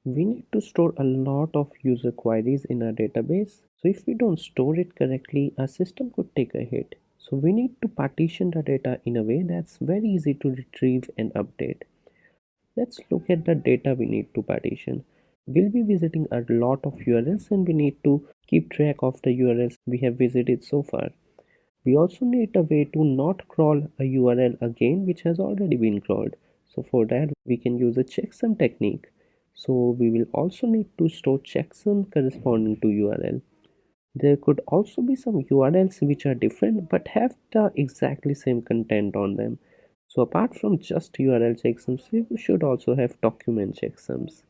We need to store a lot of user queries in our database. So if we don't store it correctly, our system could take a hit. So we need to partition the data in a way that's very easy to retrieve and update. Let's look at the data we need to partition. We'll be visiting a lot of URLs and we need to keep track of the URLs we have visited so far. We also need a way to not crawl a URL again which has already been crawled. So for that we can use a checksum technique. So we will also need to store checksum corresponding to URL. There could also be some URLs which are different but have the exactly same content on them. So apart from just URL checksums, we should also have document checksums.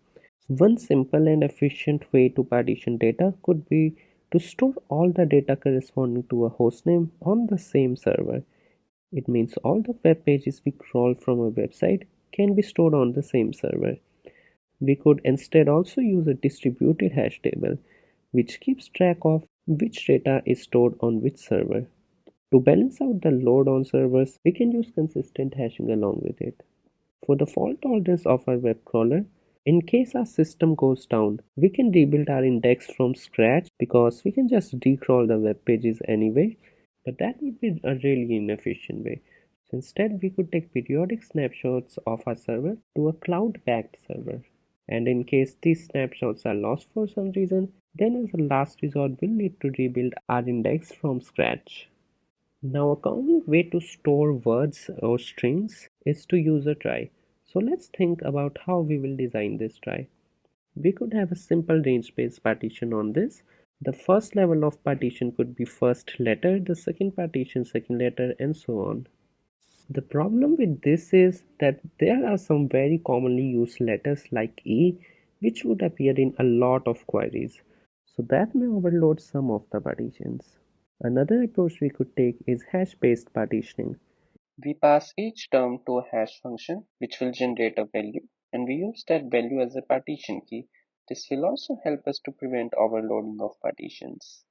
One simple and efficient way to partition data could be to store all the data corresponding to a hostname on the same server. It means all the web pages we crawl from a website can be stored on the same server. We could instead also use a distributed hash table, which keeps track of which data is stored on which server. To balance out the load on servers, we can use consistent hashing along with it. For the fault tolerance of our web crawler, in case our system goes down, we can rebuild our index from scratch because we can just decrawl the web pages anyway, but that would be a really inefficient way. So instead, we could take periodic snapshots of our server to a cloud-backed server. And in case these snapshots are lost for some reason, then as a last resort, we'll need to rebuild our index from scratch. Now, a common way to store words or strings is to use a trie. So let's think about how we will design this trie. We could have a simple range-based partition on this. The first level of partition could be first letter, the second partition second letter, and so on. The problem with this is that there are some very commonly used letters like E which would appear in a lot of queries. So that may overload some of the partitions. Another approach we could take is hash-based partitioning. We pass each term to a hash function which will generate a value, and we use that value as a partition key. This will also help us to prevent overloading of partitions.